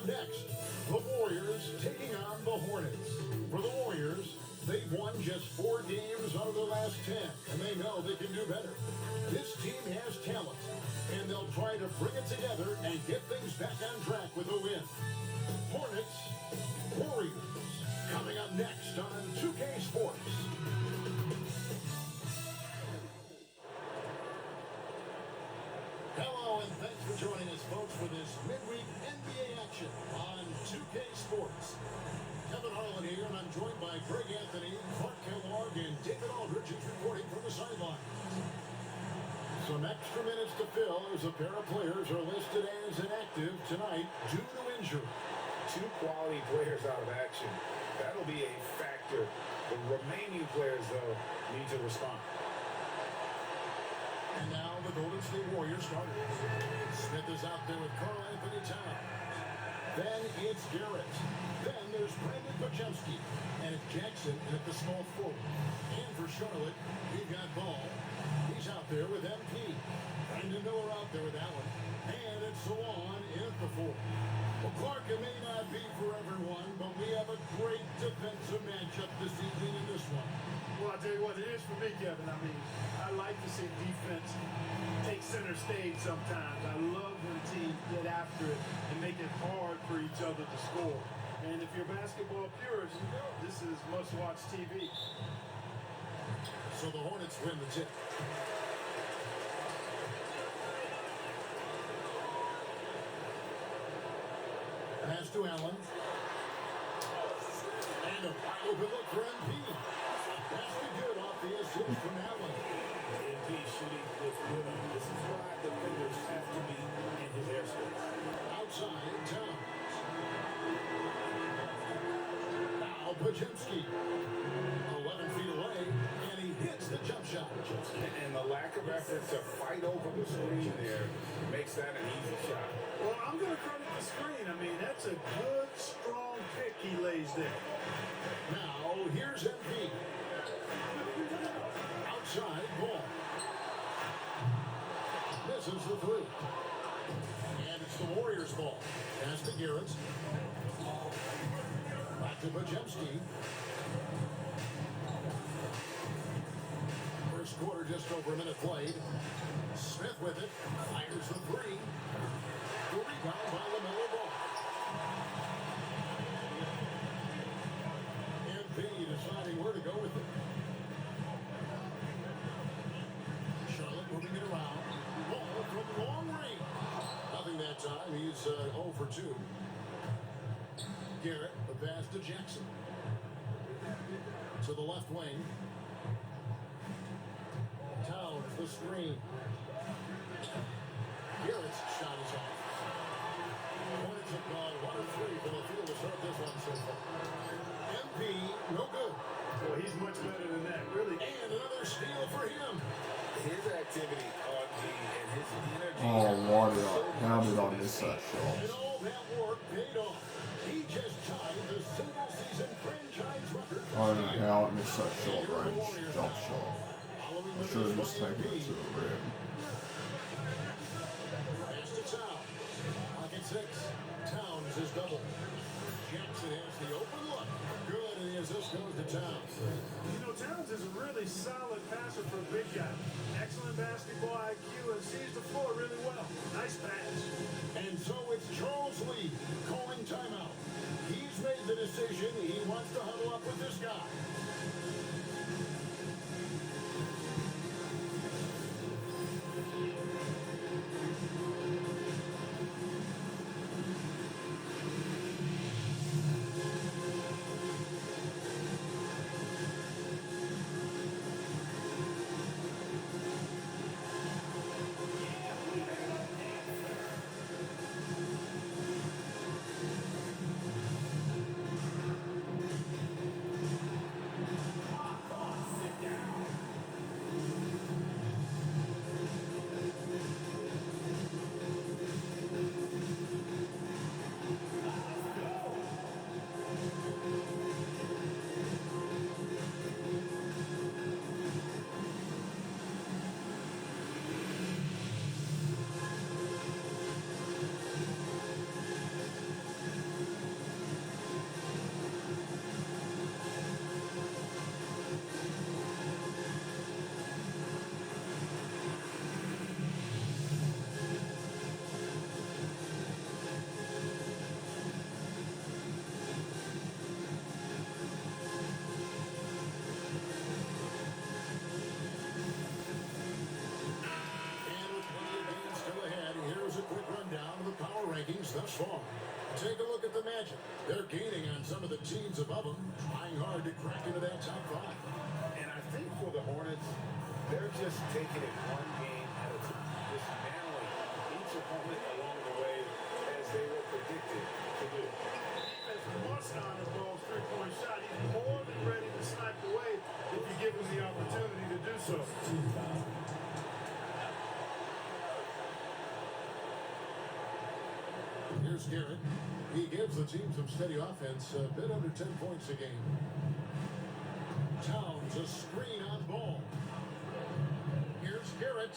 up next, the Warriors taking on the Hornets. For the Warriors, they've won just 4 games out of their last 10, and they know they can do better. This team has talent, and they'll try to bring it together and get things back on track with a win. Hornets, Warriors, coming up next on 2K Sports. Hello, and thanks for joining us, folks, for this midweek NBA action on 2K Sports. Kevin Harlan here, and I'm joined by Greg Anthony, Clark Kellogg, and David Aldridge is reporting from the sidelines. Some extra minutes to fill as a pair of players are listed as inactive tonight due to injury. 2 quality players out of action. That'll be a factor. The remaining players, though, need to respond. And now the Golden State Warriors starters. Smith is out there with Karl Anthony Towns. Then it's Garrett. Then there's Brandon Podziemski. And it's Jackson at the small forward. And for Charlotte, we've got Ball. He's out there with MP. Brandon Miller out there with Allen. And it's Sawan in at the 4. Well, Clark, it may not be for everyone, but we have a great defensive matchup this evening in this one. Well, I'll tell you what, it is for me, Kevin. I mean, I like to see defense take center stage sometimes. I love when teams get after it and make it hard for each other to score. And if you're basketball purists, this is must-watch TV. So the Hornets win the tip. Pass to Allen. And a wide open look for MP. That's the good off the assist from Allen. MP shooting with rhythm. This is why defenders have to be in his airspace. Outside, Towns. Now Podziemski. 11 feet away, and he hits the jump shot. And the lack of effort to fight over the screen there makes that an easy shot. Well, I'm going to credit the screen. I mean, that's a good, strong pick he lays there. Now, here's MP. Outside, Ball. Misses the 3. And it's the Warriors' ball. Pass to Garrett. Back to Podziemski. First quarter, just over a minute played. Smith with it. Fires the 3. The rebound by LaMelo Ball. MP deciding where to go with it. Charlotte moving it around. Ball from long range. Nothing that time. He's 0 for 2. Garrett, the pass to Jackson. To the left wing. Towns, the screen. Garrett's shot is off. Hornets have gone 1 of 3 for the field to start this one so far. MP, no good. Well, he's much better than that, really. And another steal for him. His activity on D and his energy. How did I miss that shot? And all that work paid off. He just tied the single-season franchise record. I don't know how I missed that short range jump shot. I should have just taken it to the rim. Pass to Towns. Pocket 6. Towns is double. Jackson has the open look. Good, and the assist goes to Towns. You know, Towns is a really solid passer for a big guy. Excellent basketball IQ and sees the floor really well. Nice pass. And so it's Charles Lee calling timeout. He's made the decision. He wants to huddle up with this guy. rankings thus far. Take a look at the Magic. They're gaining on some of the teams above them, trying hard to crack into that top 5. And I think for the Hornets, they're just taking it one game at a time, dismantling each opponent along the way as they were predicted to do. As must honor Ball's three-point shot, he's more than ready to snipe away if you give him the opportunity to do so. Here's Garrett. He gives the team some steady offense, a bit under 10 points a game. Towns a screen on Ball. Here's Garrett.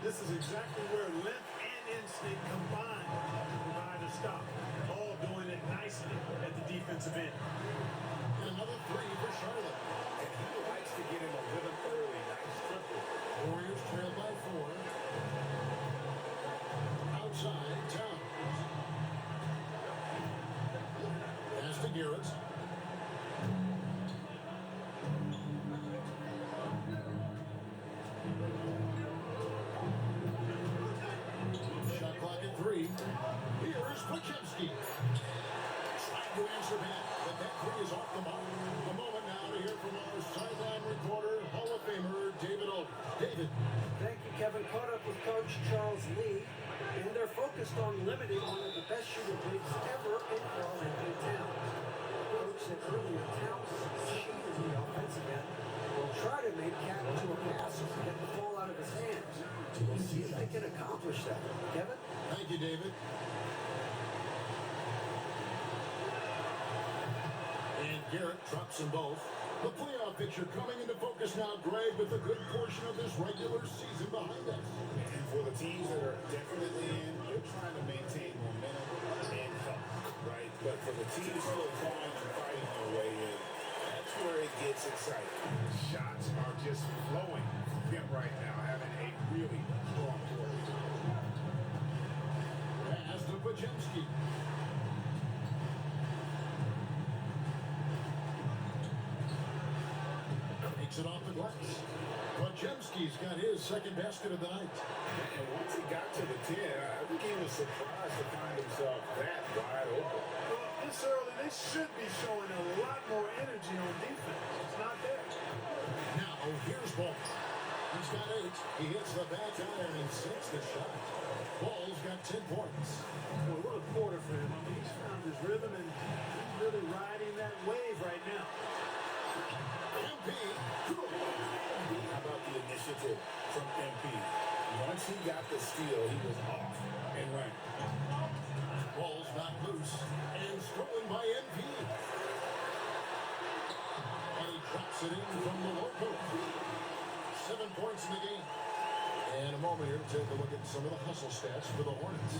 This is exactly where length and instinct combine to provide a stop. All doing it nicely at the defensive end. And another three for Charlotte. And he likes to get in a rhythm early. Nice triple. Warriors trail by 4. Outside, Towns. Pass to Garrett. Shot clock at 3. Here is Podziemski. Trying to answer back, but that 3 is off the mark. A moment now to hear from our sideline reporter, Hall of Famer David Oldham. David. Thank you, Kevin. Caught up with Coach Charles Lee, and they're focused on limiting one of the best shooter bigs ever in Carl Anthony Towns. Coach said earlier Towns is a machine in the offensive end. Will try to make Cat to a pass and get the ball out of his hands. We'll see if they can accomplish that. Kevin? Thank you, David. And Garrett drops them both. The playoff picture coming into focus now, Greg, with a good portion of this regular season behind us. And for the teams that are definitely in, they're trying to maintain momentum and health, right? But for the teams still clawing and fighting their way in, that's where it gets exciting. Shots are just flowing from him right now, having a really strong quarter. Pass to Podziemski. Takes it off the glass. Podziemski's got his second basket of the night. And once he got to the 10, I think he was surprised to find himself that wide open. Well, this early, they should be showing a lot more energy on defense. It's not there. Now, here's Ball. He's got 8. He hits the back iron and sinks the shot. Ball's got 10 points. Boy, what a quarter for him. I mean, he's found his rhythm, and he's really riding that wave right now. MP. How about the initiative from MP? Once he got the steal, he was off and running. Ball's knocked loose and stolen by MP. And he drops it in from the low post. 7 points in the game. And a moment here to take a look at some of the hustle stats for the Hornets.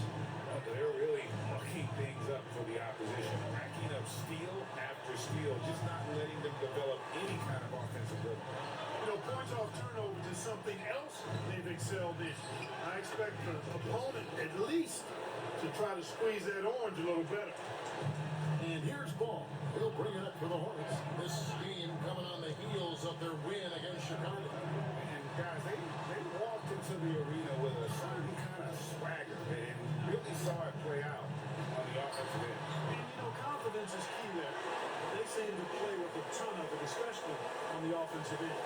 They're really mucking things up for the opposition, racking up steal after steal, just not letting them develop any kind of offensive rhythm. You know, points off turnovers is something else they've excelled in. I expect the opponent at least to try to squeeze that orange a little better. And here's Ball. He'll bring it up for the Hornets. This game coming on the heels of their win against Chicago. And guys, they walked into the arena with a certain kind of swagger and really saw it play out on the offensive end. And, you know, confidence is key there. They seem to play with a ton of it, especially on the offensive end.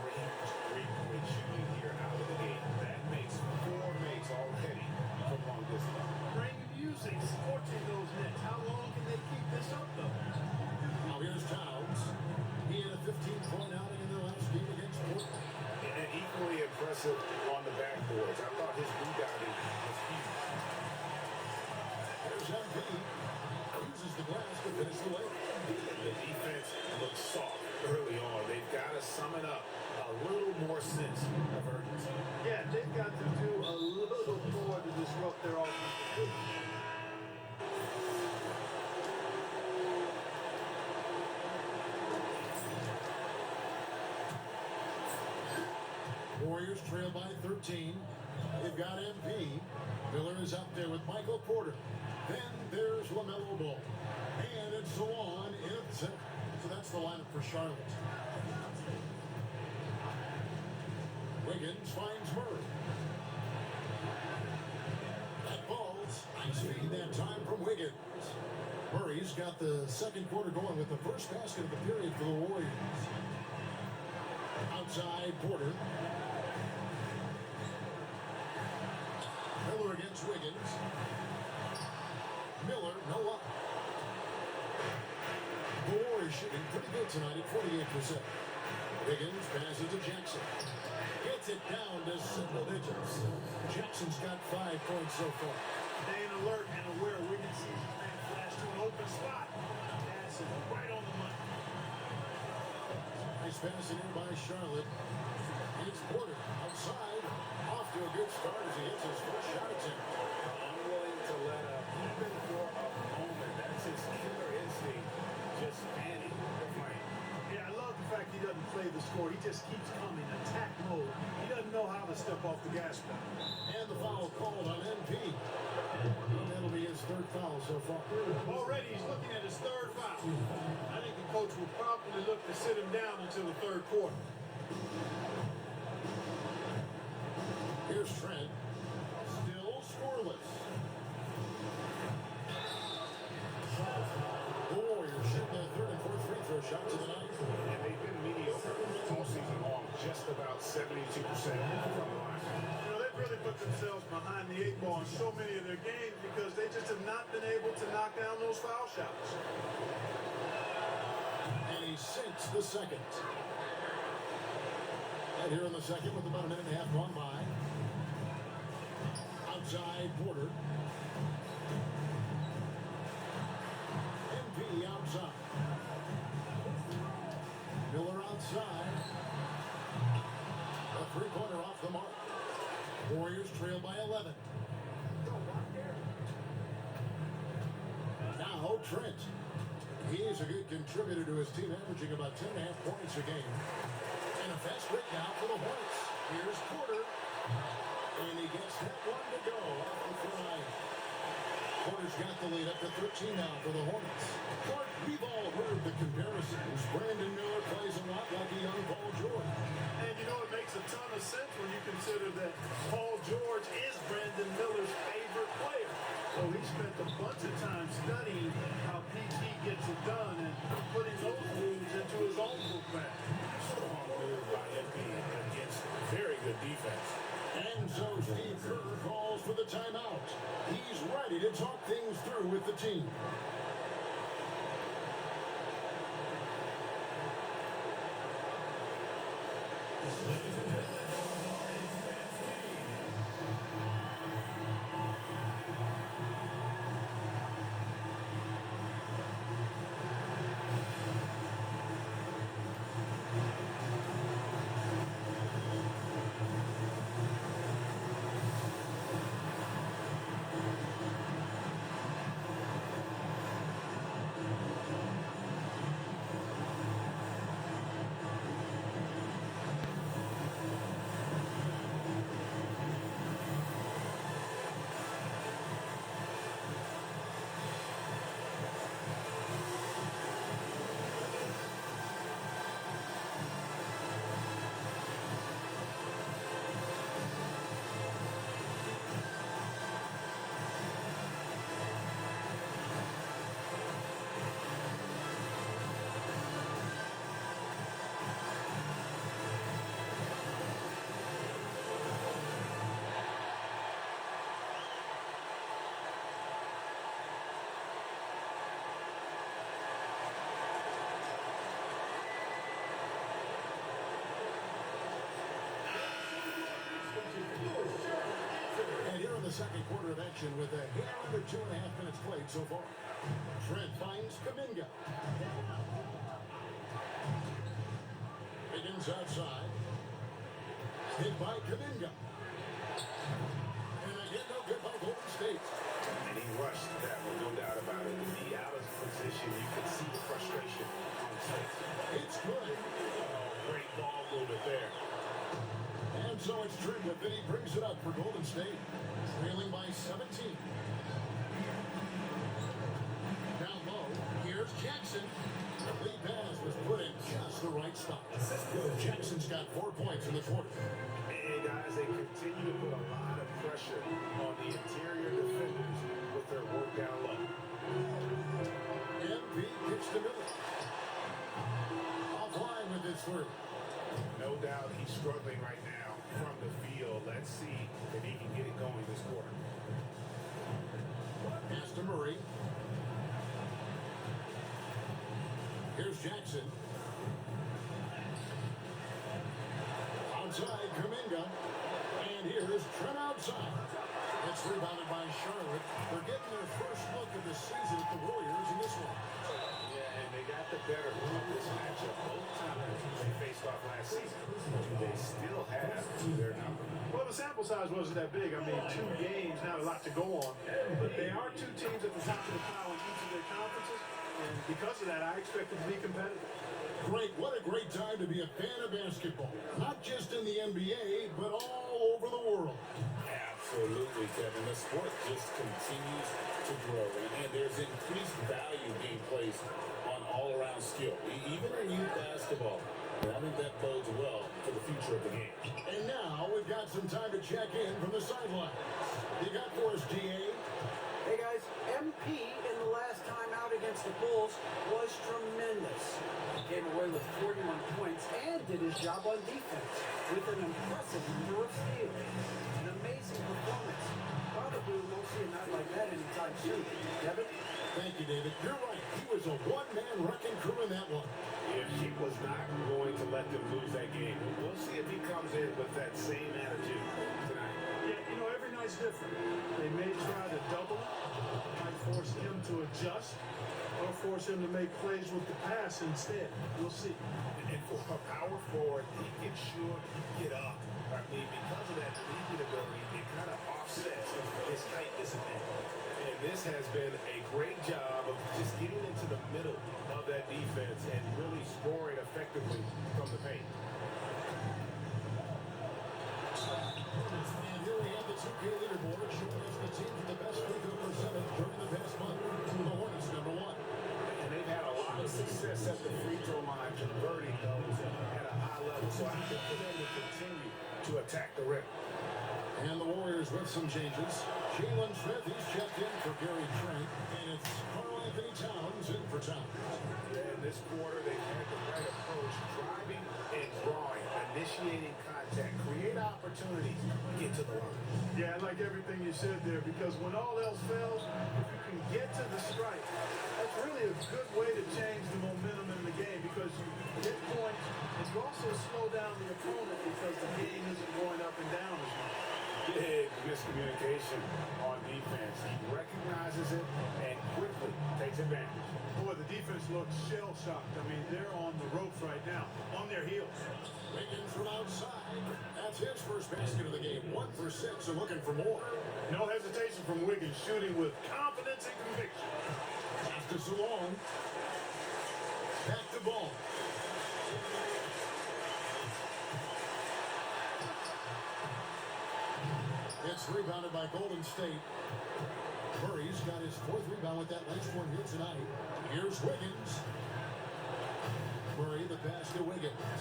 Great shooting here out of the gate. That makes 4 makes already from long distance. Bring music, scorching those nets. How long can they keep this up, though? Now here's Towns. He had a 15-point outing in their last game against Portland. And equally impressive on the backboards. I thought his rebounding was huge. There's MP. Uses the glass to finish the layup. The defense looks soft early on. They've got to summon up a little more sense of urgency. Yeah, they've got to do a little more to disrupt their offensive. Warriors trail by 13. They've got MP. Miller is out there with Michael Porter. Then there's LaMelo Ball. And it's Zawan in at the center. So that's the lineup for Charlotte. Wiggins finds Murray. That Ball's Overtime time from Wiggins. Murray's got the second quarter going with the first basket of the period for the Warriors. Outside Porter. Miller against Wiggins. Miller, no up. The Warriors shooting pretty good tonight at 48%. Wiggins passes to Jackson. Gets it down to single digits. Jackson's got 5 points so far. Staying alert and aware. Wiggins sees his man flash to an open spot. Pass it right on the money. Nice pass in here by Charlotte. It's Porter outside. Off to a good start as he hits his first shot attempt. Unwilling to let up even for a moment. That's his killer instinct. Just fanning the flame. Yeah, I love the fact he doesn't play the score. He just keeps coming, attack mode. He doesn't know how to step off the gas pedal. And the foul called on MP. And that'll be his third foul so far. Already he's looking at his third foul. I think the coach will probably look to sit him down until the third quarter. Here's Trent. Still scoreless. The Warriors shoot their third and fourth free throw shots of the night. And they've been mediocre all season long, just about 72% from the line. You know, they've really put themselves behind the 8 ball in so many of their games because they just have not been able to knock down those foul shots. And he sinks the second. And here in the second with about a minute and a half gone by. Outside Porter. MP outside. Miller outside. A three-pointer off the mark. Warriors trail by 11. Now Trent. He's a good contributor to his team, averaging about 10.5 points a game. And a fast break now for the Hornets. Here's Porter. And he gets that one to go off the fly. Porter's got the lead up to 13 now for the Hornets. Clark, we've all heard the comparisons. Brandon Miller plays a lot like a young Paul George. And you know, it makes a ton of sense when you consider that Paul George is Brandon Miller's favorite player. So he spent a bunch of time studying how PG gets it done and putting those moves into his own book bag. Strong move by MP against very good defense. And so Steve Kerr calls for the timeout. He's ready to talk things through with the team. Second quarter of action with a hair under 2.5 minutes played so far. Trent finds Kuminga. Higgins outside. Hit by Kuminga. And again, no good by Golden State. And he rushed that one, no doubt about it. To be out of position, you could see the frustration on his face. It's good. Great ball movement there. And so it's Trent with it. He brings it up for Golden State. Trailing by 17. Down low, here's Jackson. The lead pass was put in just the right spot. Jackson's got 4 points in the quarter. And guys, they continue to put a lot of pressure on the interior defenders with their workout struggling right now from the field. Let's see if he can get it going this quarter. Pass to Murray. Here's Jackson. Outside, Kuminga. And here's Trent outside. It's rebounded by Charlotte. They're getting their first look of the season at the Warriors in this one. Yeah, and they got the better of this matchup both times they faced off last season. They still have their number. Well, the sample size wasn't that big. I mean, 2 games, not a lot to go on. But they are 2 teams at the top of the pile in each of their conferences. And because of that, I expect them to be competitive. Great. What a great time to be a fan of basketball. Not just in the NBA, but all over the world. Absolutely, Kevin. The sport just continues to grow, and there's increased value being placed on all-around skill, even in youth basketball. I think that bodes well for the future of the game. And now we've got some time to check in from the sideline. You got for us, DA? Hey guys, MP in the last time out against the Bulls was tremendous. He came away with 41 points and did his job on defense with an impressive number of steals. An amazing performance. Probably won't see a night like that anytime soon. Devin? Thank you, David. You're right. He was a one-man wrecking crew in that one. If he was not going to let them lose that game, we'll see if he comes in with that same attitude tonight. Yeah, you know, every night's different. They may try to double it, might force him to adjust, or force him to make plays with the pass instead. We'll see. And for a power forward, he can sure get up. I mean, because of that leaping ability, it kind of offsets his height disadvantage. And this has been a great job of just getting into the middle of that defense and really scoring effectively from the paint. And here we have the 2K leaderboard showing us the teams with the best free throw percentage during the past month. The Hornets, number 1. And they've had a lot of success at the free throw line, converting those at a high level. So I think for them to continue to attack the rim. And the Warriors with some changes. Jalen Smith, he's checked in for Gary Trent. And it's Karl Anthony Towns in for Towns. In this quarter, they've had the right approach, driving and drawing, initiating contact, create opportunities, get to the line. Yeah, I like everything you said there, because when all else fails, if you can get to the strike, that's really a good way to change the momentum in the game, because you get points and you also slow down the opponent because the game isn't going up and down as much. Big miscommunication on defense. He recognizes it and quickly takes advantage. Boy, the defense looks shell-shocked. I mean, they're on the ropes right now, on their heels. Wiggins from outside. That's his first basket of the game. 1 for 6 and looking for more. No hesitation from Wiggins, shooting with confidence and conviction. Pass to Salon. Back to Ball. It's rebounded by Golden State. Murray's got his 4th rebound with that last one here tonight. Here's Wiggins. Murray the pass to Wiggins.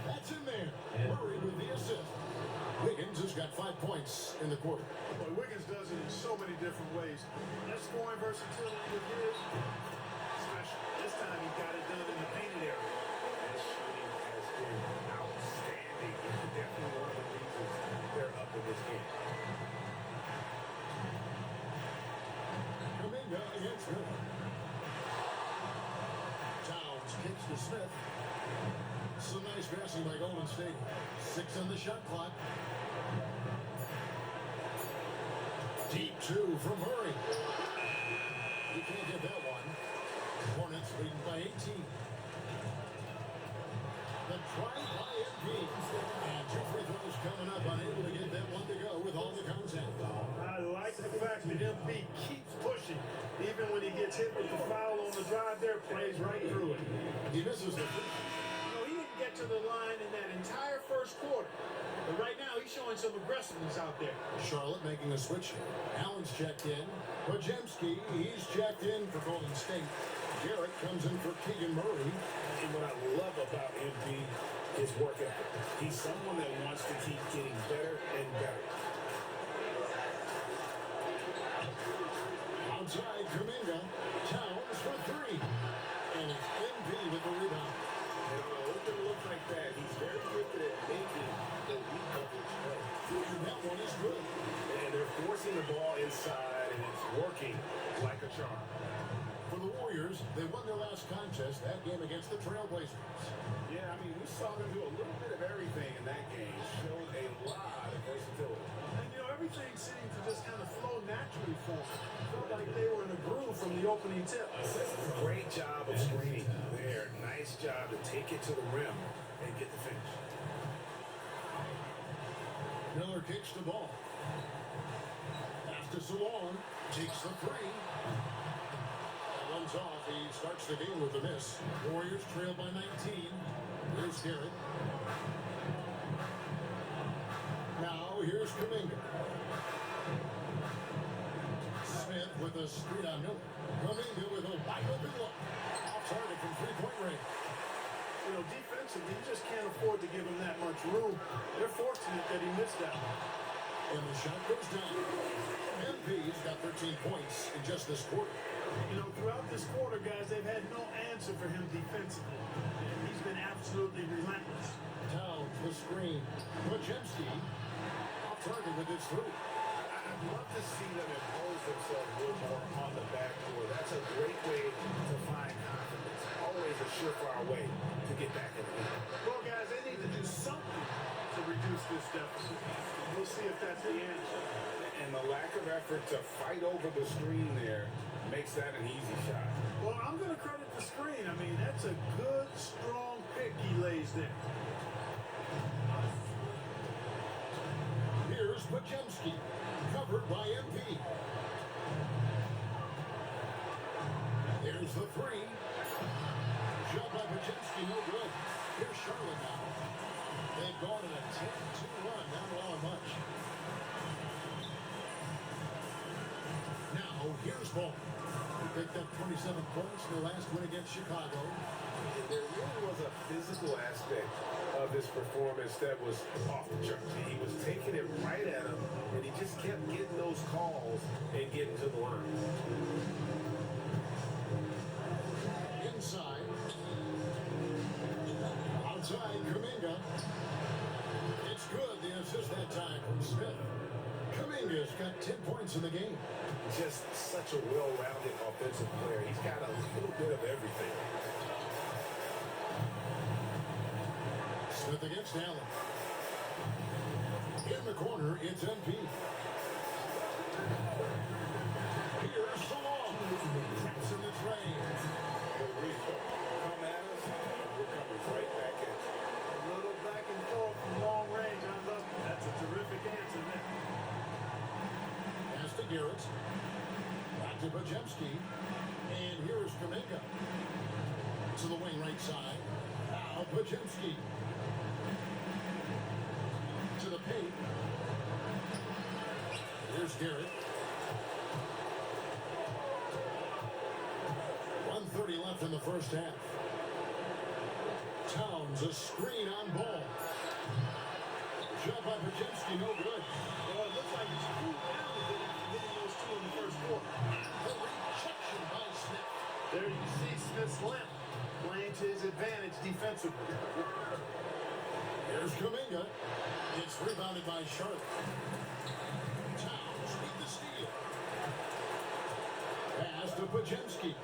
That's in there. Murray with the assist. Wiggins has got 5 points in the quarter. Boy, Wiggins does it in so many different ways. That scoring versatility of his, special. This time he got it done in the painted area. His shooting has been outstanding. Definitely one of the reasons they're up in this game. Kuminga against Miller. Towns kicks to Smith. Some nice passing by Golden State. 6 on the shot clock. Deep 2 from Murray. You can't get that one. Hornets leading by 18. The drive by MP. And 2 free throws coming up. Unable to get that one to go with all the contact. I like the fact that MP keeps pushing. Even when he gets hit with the foul on the drive there, plays right through it. He misses the free. You know, he didn't get to the line in that entire first quarter. But right now, he's showing some aggressiveness out there. Charlotte making a switch here. Allen's checked in. Pajemski, he's checked in for Golden State. Garrett comes in for Keegan Murray. And what I love about MP is work ethic. He's someone that wants to keep getting better and better. Outside, Kuminga. Towns for 3. And it's MP with the rebound. And on an open look stuff like that. He's very gifted at making the weak coverage play. And that one is good. And they're forcing the ball inside, and it's working like a charm. For the Warriors, they won their last contest, that game against the Trailblazers. Yeah, I mean, we saw them do a little bit of everything in that game. Showed a lot of versatility. And you know, everything seemed to just kind of flow naturally for them. Felt like they were in a groove from the opening tip. Great job of screening there. Nice job to take it to the rim and get the finish. Miller kicks the ball. Pass to Salon. Takes the three. Runs off. He starts the game with a miss. Warriors trail by 19. Here's Garrett. Now here's Kuminga. Smith with a screen on Miller. Kuminga with a wide open look. Off target from three-point range. You know, defensively, you just can't afford to give him that much room. They're fortunate that he missed that one. And the shot goes down. MP's got 13 points in just this quarter. You know, throughout this quarter, guys, they've had no answer for him defensively. And he's been absolutely relentless. Towns, the screen. Podziemski off target with his three. I'd love to see them impose themselves a little more on the backdoor. That's a great way to find confidence. Always a surefire way to get back in the game. Well, guys, they need to do something to reduce this deficit. We'll see if that's the answer. And the lack of effort to fight over the screen there makes that an easy shot. Well, I'm going to credit the screen. I mean, that's a good, strong pick he lays there. Here's Podziemski, covered by MP. There's the three. Shot by Podziemski, no good. Here's Charlotte now. They've gone in a 10-2 run, not allowing much. Now, here's Ball. He picked up 27 points in the last win against Chicago. There really was a physical aspect of his performance that was off the charts. He was taking it right at him, and he just kept getting those calls and getting to the line. Inside. Outside, Kuminga. It's good, the assist that time from Smith. Kuminga's got 10 points in the game. Just such a well-rounded offensive player. He's got a little bit of everything. Smith against Allen. In the corner, it's MP. Here's Salon. Traps in the tray. Come at us, we're coming right back at you. A little back and forth from long range. I love it. That's a terrific answer there. Pass to Garrett. Back to Podziemski. And here's Kuminga. To the wing right side. Now Podziemski. To the paint. Here's Garrett. 1:30 left in the first half. Towns, a screen on Ball. Shot by Podziemski, no good. Well, it looks like he's cooled down a bit after getting those two in the first quarter. The rejection by Smith. There you see Smith's limp playing to his advantage defensively. Here's Kuminga. It's rebounded by Charlotte. Towns with the steal. Pass to Podziemski.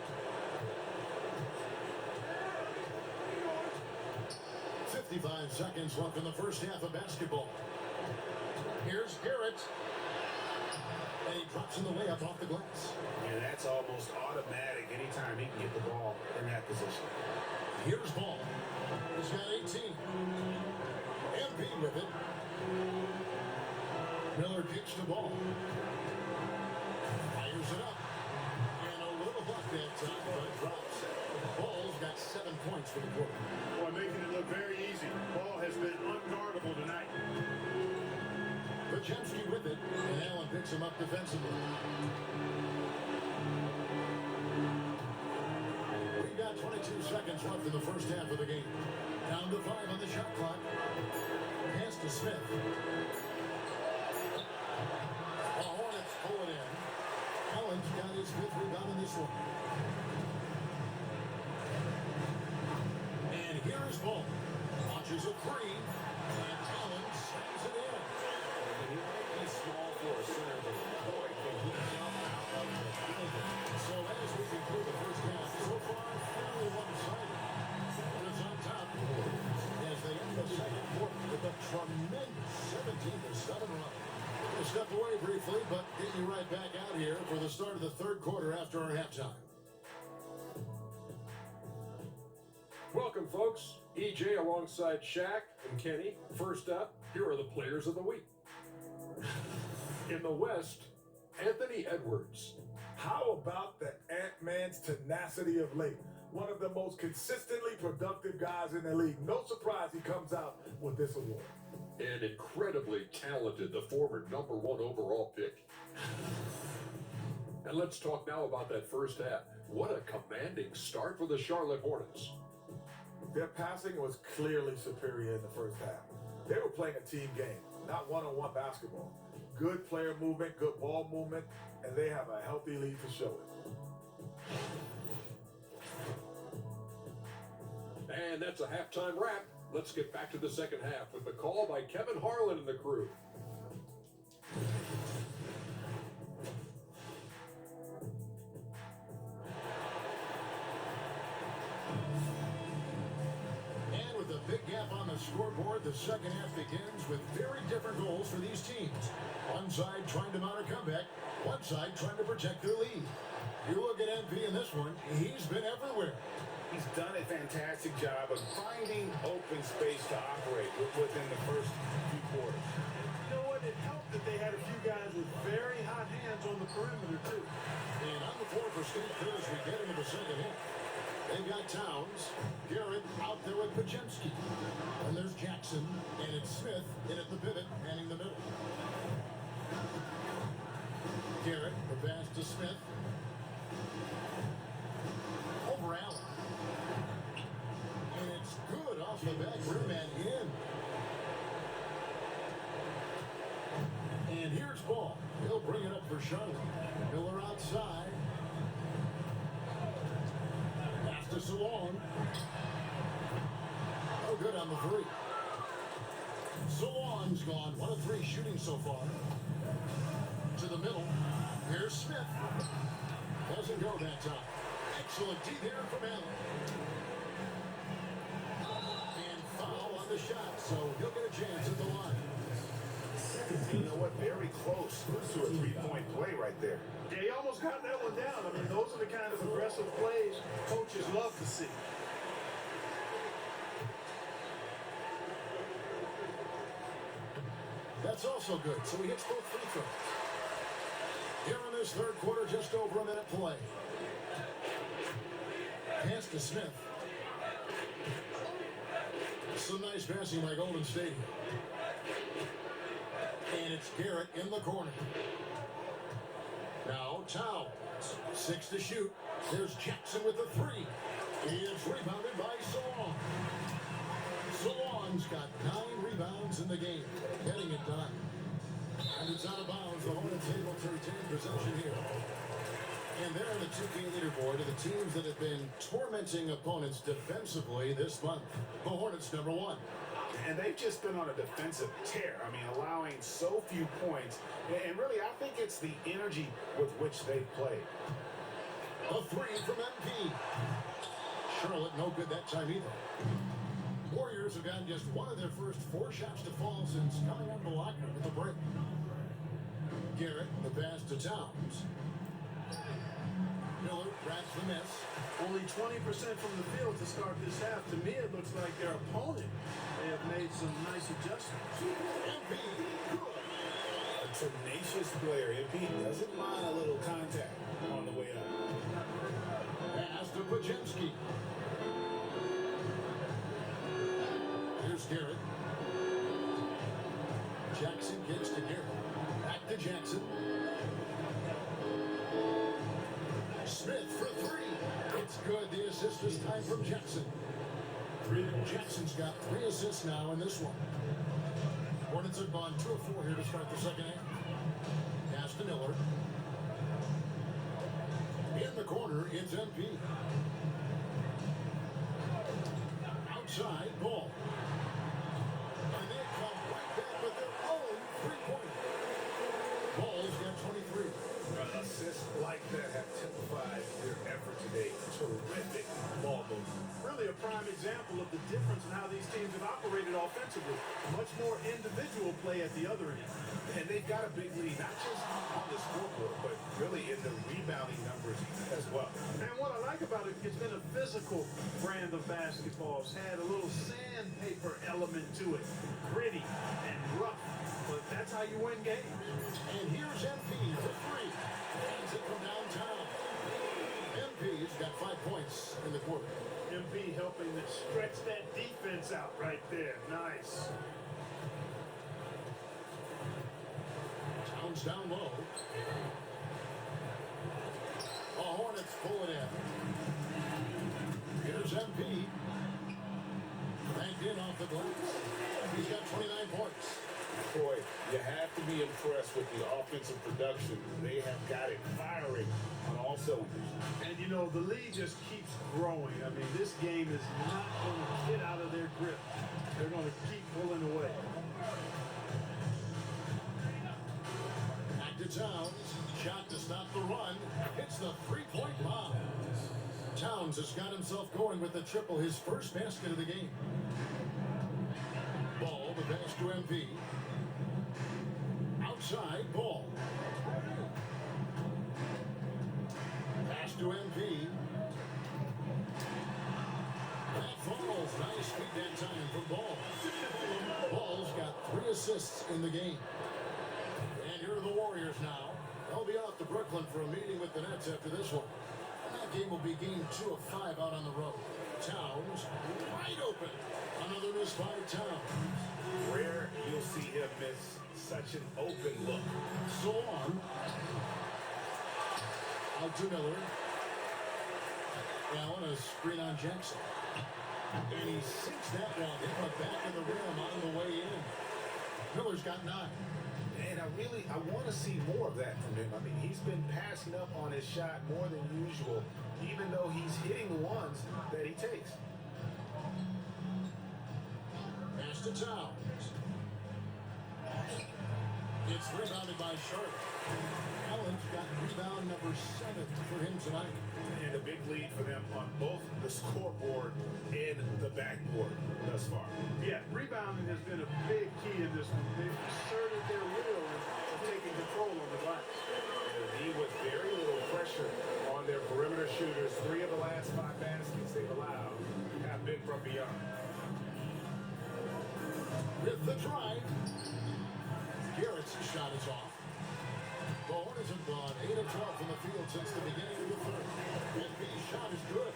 55 seconds left in the first half of basketball. Here's Garrett. And he drops in the layup off the glass. And that's almost automatic anytime he can get the ball in that position. Here's Ball. He's got 18. MP with it. Miller kicks the ball. Fires it up. And a little buck that time, but it drops. Ball's got 7 points for the quarter. Boy, making it look very easy. Ball has been unguardable tonight. Podziemski with it, and Allen picks him up defensively. We've got 22 seconds left in the first half of the game. Down to 5 on the shot clock. Pass to Smith. The Hornets pull it in. Allen's got his 5th rebound in this one. And here is Ball. launches a three, and Allen slams it in. And he might be small for a center, but boy, can he jump out of the building. So as we conclude the first half, so far fairly one-sided. Warriors on top as they end the second quarter with a tremendous 17-7 run. We'll step away briefly, but get you right back out here for the start of the third quarter after our halftime. Welcome, folks. EJ alongside Shaq and Kenny. First up, here are the players of the week. In the West, Anthony Edwards. How about the Ant-Man's tenacity of late? One of the most consistently productive guys in the league. No surprise he comes out with this award. And incredibly talented, the former #1 overall pick. And let's talk now about that first half. What a commanding start for the Charlotte Hornets. Their passing was clearly superior in the first half. They were playing a team game, not one-on-one basketball. Good player movement, good ball movement, and they have a healthy lead to show it. And that's a halftime wrap. Let's get back to the second half with the call by Kevin Harlan and the crew. And with a big gap on the scoreboard, the second half begins with very different goals for these teams. One side trying to mount a comeback, one side trying to protect their lead. You look at MP in this one, he's been everywhere. He's done a fantastic job of finding open space to operate within the first few quarters. You know what? It helped that they had a few guys with very hot hands on the perimeter, too. And on the floor for Steve Kerr as we get into the second half. They've got Towns, Garrett out there with Pajemski. And there's Jackson, and it's Smith in at the pivot, manning the middle. Garrett, the pass to Smith. Over Allen. And it's good off the back rim and in. And here's Ball. He'll bring it up for Charlotte. Miller outside. Pass to Salon. Oh, good on the three. Salon's gone 1 of 3 shooting so far. To the middle. Here's Smith. Doesn't go that time. Excellent D there from Allen. And foul on the shot, so he'll get a chance at the line. You know what? Very close to a three-point play right there. Yeah, he almost got that one down. I mean, those are the kind of aggressive plays coaches love to see. That's also good, so he hits both free throws. Here in this third quarter, just over a minute play. Pass to Smith. Some nice passing by Golden State. And it's Garrett in the corner. Now Towns. 6 to shoot. There's Jackson with the 3. It's rebounded by Salon. Salon's got 9 rebounds in the game. Getting it done. And it's out of bounds. The Hornets able to retain possession here. And they're on the 2K leaderboard of the teams that have been tormenting opponents defensively this month. The Hornets #1. And they've just been on a defensive tear. I mean, allowing so few points. And really, I think it's the energy with which they play. A 3 from MP. Charlotte no good that time either. Warriors have gotten just one of their first 4 shots to fall since coming out of the locker room with a break. Garrett, the pass to Towns. Miller grabs the miss. Only 20% from the field to start this half. To me, it looks like their opponent may have made some nice adjustments. MP, good. A tenacious player. If he doesn't mind a little contact on the way up. Pass to Pajemski. Here's Garrett. Jackson gets to Garrett. Back to Jackson. Smith for 3. It's good. The assist this time from Jackson. Jackson's got 3 assists now in this one. Hornets have gone 2 of 4 here to start the second half. Pass to Miller. In the corner, it's MP. Outside, Ball. Assists like that have typified their effort today. Terrific ball movement. Really a prime example of the difference in how these teams have operated offensively. Much more individual play at the other end. And they've got a big lead, not just on the scoreboard, but really in the rebounding numbers as well. And what I like about it, it's been a physical brand of basketball. It's had a little sandpaper element to it. Gritty and rough. But that's how you win games. And here's MP for three. Hands it from downtown. MP's got 5 points in the quarter. MP helping to stretch that defense out right there. Nice. Towns down low. The Hornets pull it in. Here's MP. Banked in off the glass. He's got 29 points. Boy, you have to be impressed with the offensive production. They have got it firing on all cylinders. And you know, the lead just keeps growing. I mean, this game is not going to get out of their grip. They're going to keep pulling away. Back to Towns. Shot to stop the run. Hits the three-point bomb. Towns has got himself going with the triple, his first basket of the game. Ball, the pass to MP. Outside, Ball. Pass to MP. That falls. Nice feed that time for Ball. Ball's got 3 assists in the game. And here are the Warriors now. They'll be off to Brooklyn for a meeting with the Nets after this one. And that game will be game 2 of 5 out on the road. Towns, wide open. Another miss by Towns. Rare you'll see him miss such an open look. So on. Out to Miller. Allen, a screen on Jackson. And he sinks that one in the back of the rim on the way in. Miller's got 9. And I want to see more of that from him. I mean, he's been passing up on his shot more than usual, even though he's hitting the ones that he takes. Pass to Towns. It's rebounded by Charlotte. Allen's got rebound number 7 for him tonight. And a big lead for them on both the scoreboard and the backboard thus far. Yeah, rebounding has been a big key in this one. They've asserted their will of taking control on the glass. He with very little pressure on their perimeter shooters. 3 of the last 5 baskets they've allowed have been from beyond. With the drive. Garrett's shot is off. The Hornets have gone 8 of 12 from the field since the beginning of the third. MP's shot is good.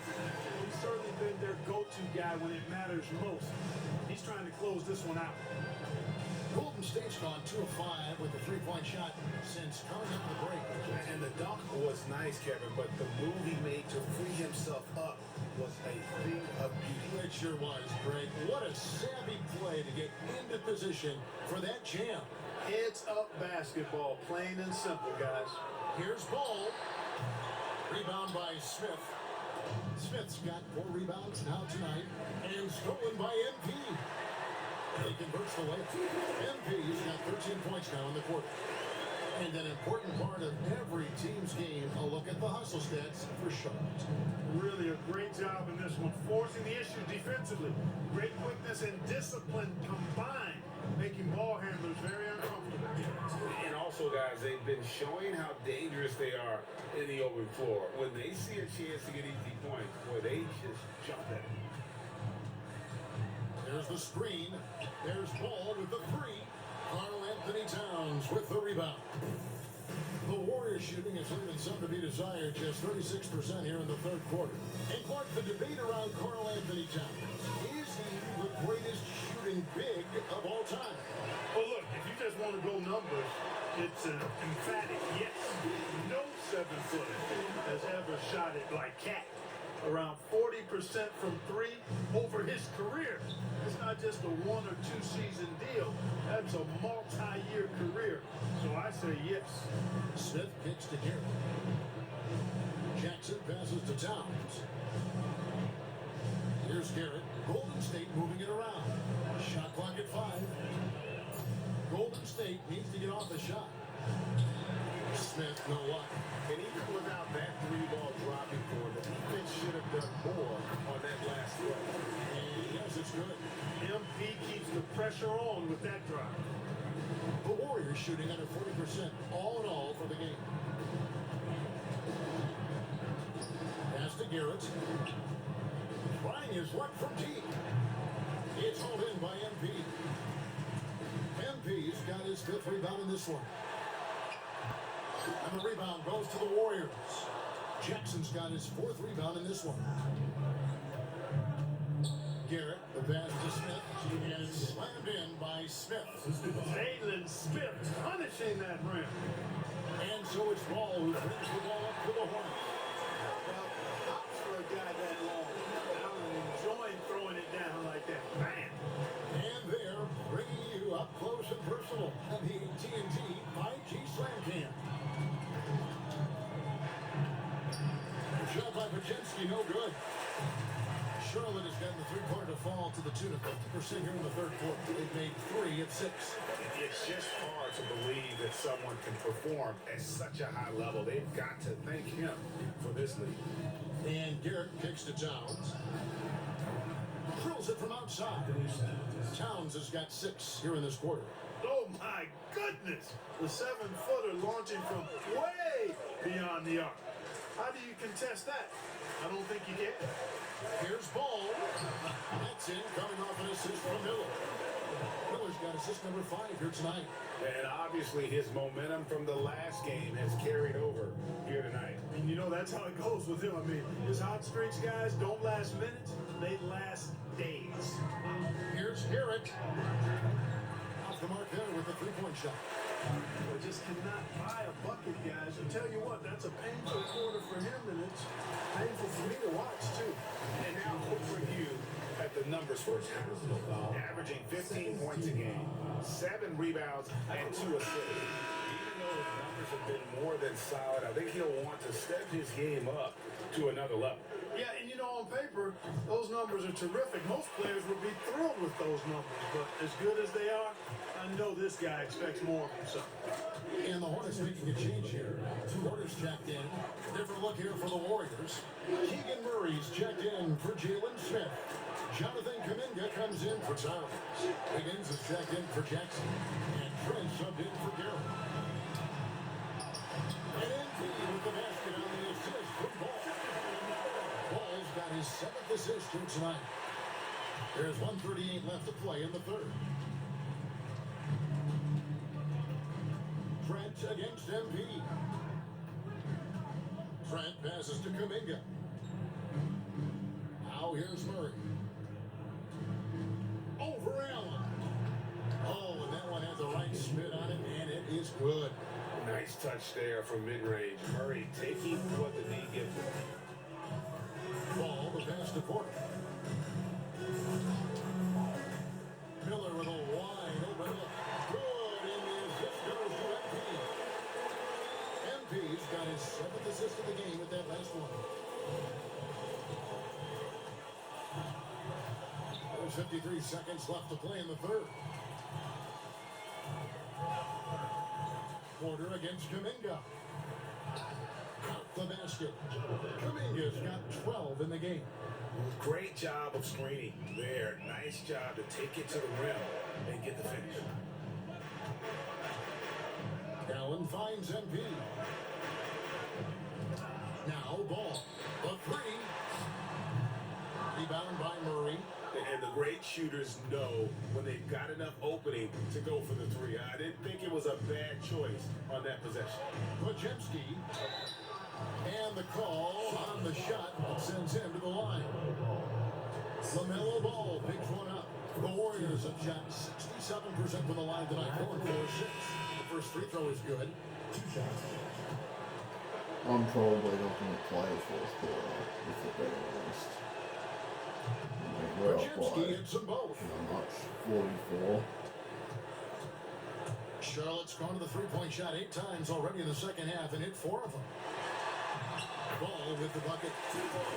He's certainly been their go-to guy when it matters most. He's trying to close this one out. Golden State's gone 2 of 5 with a 3-point shot since coming up the break. And the dunk was nice, Kevin, but the move he made to free himself up was a thing of beauty. It sure was, Greg. What a savvy play to get into position for that jam. Heads up basketball, plain and simple, guys. Here's Ball. Rebound by Smith. Smith's got 4 rebounds now tonight. And stolen by MP. He converts the way. MP's got 13 points now in the quarter. And an important part of every team's game, a look at the hustle stats for Charlotte. Really a great job in this one, forcing the issue defensively. Great quickness and discipline combined, making ball handlers very uncomfortable. And also, guys, they've been showing how dangerous they are in the open floor. When they see a chance to get easy points, boy, they just jump at it. There's the screen. There's Ball with the 3. Karl Anthony Towns with the rebound. The Warriors shooting is leaving some to be desired, just 36% here in the third quarter. And Clark, the debate around Karl Anthony Towns. Is he the greatest shooting big of all time? Well, look, if you just want to go numbers, it's an emphatic yes. No 7-footer has ever shot it like Cat. Around 40% from 3 over his career. It's not just a 1 or 2 season deal. That's a multi-year career. So I say yes. Smith kicks to Garrett. Jackson passes to Towns. Here's Garrett. Golden State moving it around. Shot clock at 5. Golden State needs to get off the shot. Smith No luck. And even without that three-ball dropping for the defense should have done more on that last throw. And yes, it's good. MP keeps the pressure on with that drive. The Warriors shooting under 40% all in all for the game. Pass to Garrett. Trying his luck from deep. It's hauled in by MP. MP's got his 5th rebound in this one. And the rebound goes to the Warriors. Jackson's got his 4th rebound in this one. Garrett, the pass to Smith, and it's slammed in by Smith. Jalen Smith punishing that rim. And so it's Ball who brings the ball up to the Hornets. Well, hops for a guy that long. I'm enjoying throwing it down like that. Bam! And they're bringing you up close and personal at the AT&T 5G Slam Cam. Shot by Pajemski, no good. Charlotte has gotten the three-pointer to fall to the tune of 50% here in the 3rd quarter. They've made 3 of 6. It's just hard to believe that someone can perform at such a high level. They've got to thank him for this lead. And Garrett kicks to Towns. Drills it from outside. Towns has got 6 here in this quarter. Oh my goodness! The 7-footer launching from way beyond the arc. How do you contest that? I don't think you can. Here's Ball. That's in, coming off an assist from Miller. Miller's got assist number 5 here tonight. And obviously his momentum from the last game has carried over here tonight. And you know, that's how it goes with him. I mean, his hot streaks, guys, don't last minutes. They last days. Here's Garrett. Off the mark there with a 3-point shot. They just cannot buy a bucket, guys. I tell you what, that's a painful quarter for him, and it's painful for me to watch, too. And now quick review at the numbers for Towns. Averaging 15 points a game, 7 rebounds, and 2 assists. Even though his numbers have been more than solid, I think he'll want to step his game up to another level. Yeah, and you know, on paper, those numbers are terrific. Most players would be thrilled with those numbers, but as good as they are, I know this guy expects more of himself. And the Hornets making a change here. Porter's checked in. Different look here for the Warriors. Keegan Murray's checked in for Jalen Smith. Jonathan Kuminga comes in for Towns. Higgins is checked in for Jackson. And Trent subbed in for Garrett. And MP with the basket on the assist from Ball. Ball's got his 7th assist here tonight. There's 1:38 left to play in the 3rd. Trent against MP. Trent passes to Kuminga. Now here's Murray. Over Allen. Oh, and that one has the right spin on it, and it is good. Nice touch there from mid-range. Murray taking what the knee gives him. Ball, the pass to Porter. Miller with a wide open look. Good, and the assist goes to MP. MP's got his 7th assist of the game with that last one. There's 53 seconds left to play in the 3rd. Porter against Kuminga. Out the basket. Kuminga's got 12 in the game. Great job of screening there. Nice job to take it to the rim and get the finish. Allen finds MP. Now Ball. The 3. Rebound by Murray. And the great shooters know when they've got enough opening to go for the 3. I didn't think it was a bad choice on that possession. Pajemski. And the call on the shot sends him to the line. LaMelo Ball picks one up. The Warriors have shot 67% from the line tonight. 4 and 4, 6. The first free throw is good. 2 shots. I'm probably not going to play a 4th quarter, if we're being honest. We're up Pajemski by, hits them both. how much? 44. Charlotte's gone to the 3-point shot 8 times already in the second half and hit 4 of them. Ball with the bucket.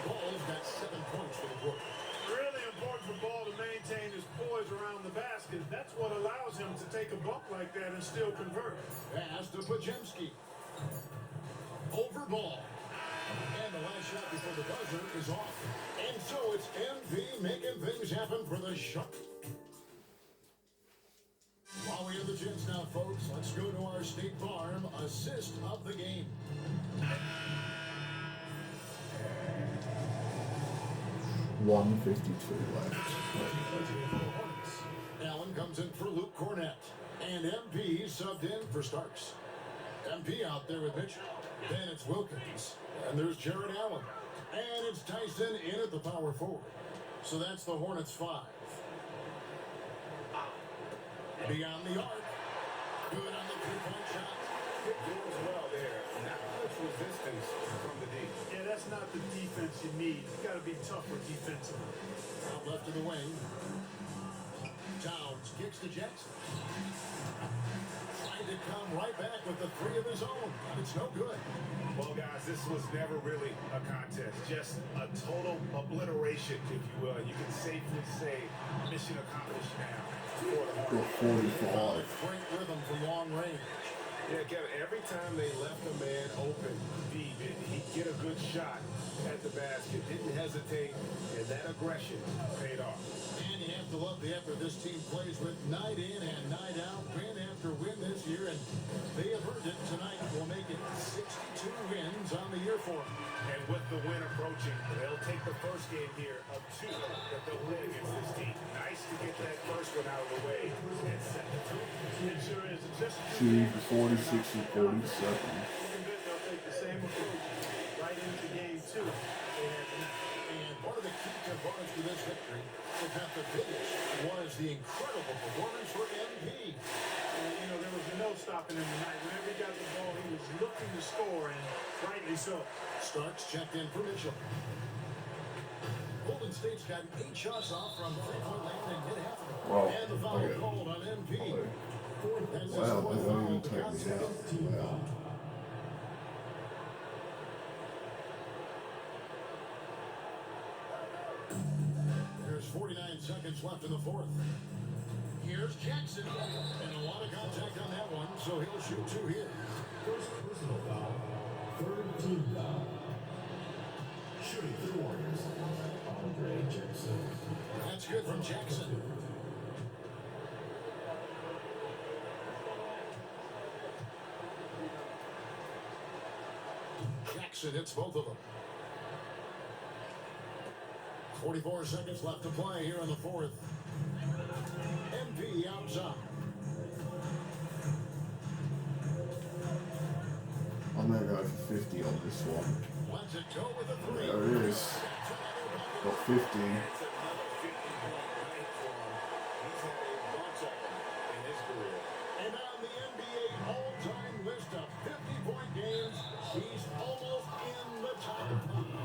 Ball's got 7 points for the quarter. Really important for Ball to maintain his poise around the basket. That's what allows him to take a bump like that and still convert. Pass to Pajemski. is off. And so it's MV making things happen for the Sharks. While we have the chance now, folks, let's go to our State Farm assist of the game. 1:52 left. Allen comes in for Luke Cornett. And MP subbed in for Starks. MP out there with Mitchell. Then it's Wilkins. And there's Jared Allen. And it's Tyson in at the power forward. So that's the Hornets 5. Beyond the arc. Good on the three-point shot. Doing well there. Not much resistance from the D. Yeah, that's not the defense you need. You got to be tougher defensively. Out left of the wing. Towns kicks to Jackson. Trying to come right back with the three of his own. It's no good. Well, guys, this was never really a contest. Just a total obliteration, if you will. You can safely say mission accomplished now for the Hornets. Got 45. Great rhythm from long range. Yeah, Kevin, every time they left a man open deep, he'd get a good shot at the basket. Didn't hesitate, and that aggression paid off. And you have to love the effort this team plays with night in and night out, win after win this year, and they have earned it tonight. Will make it 62 wins on the year for them. And with the win approaching, they'll take the first game here of 2 that they'll win against this team. Nice to get that first one out of the way and set the tone. It sure is. It's just See, 46 and 47. looking good. They'll take the same approach right into game 2. And one of the key components to this victory, if not the biggest, was the incredible performance for MP. And, you know, there was no stopping him tonight. Whenever he got the ball, he was looking to score, and rightly so. Starks checked in for Mitchell. Golden State's got 8 shots off from three-point land and hit half of it. Wow. And the foul Okay. called on MP. That's his Wow, fourth they foul don't even of the take me contest. out. Wow. There's 49 seconds left in the fourth. Here's Jackson. And a lot of contact on that one, so he'll shoot 2 here. First personal foul. Third team foul. Shooting for the Warriors. Andre Jackson. That's good from Jackson. Jackson hits both of them. 44 seconds left to play here in the fourth. MP outside. I'm gonna go for 50 on this one. Lets it go with a 3. There it is. Got 50. It's another 50-point night for him. He's had a bunch of them in his career. And on the NBA all-time list of 50-point games, he's almost in the top 5.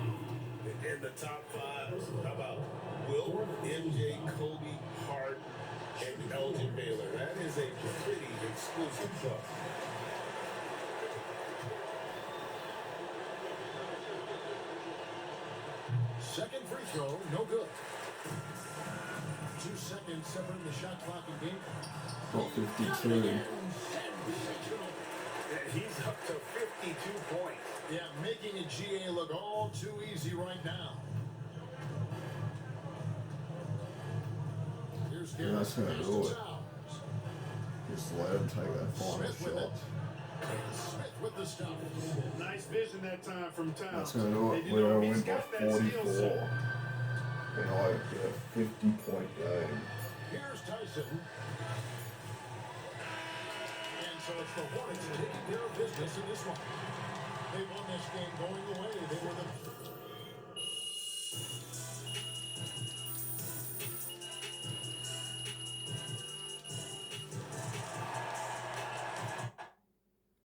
In the top 5, how about Wilt, MJ, Kobe, Hart, and Elgin Baylor? That is a pretty exclusive club. Second free throw, no good. 2 seconds separating the shot clock and game. Got 52. Yeah, he's up to 52 points. Yeah, making a GA look all too easy right now. Here's Yeah, that's gonna Garrett. do Pass to it. Towns. Just let him take that final Smith with it. shot. And Smith with the stop. Nice vision that time from Towns. That's gonna do They it. didn't We're know gonna he's win by got that skill 44. set. And I get a 50-point game. Here's Tyson. And so it's the Hornets taking care of business in this one. They won this game going away. They were the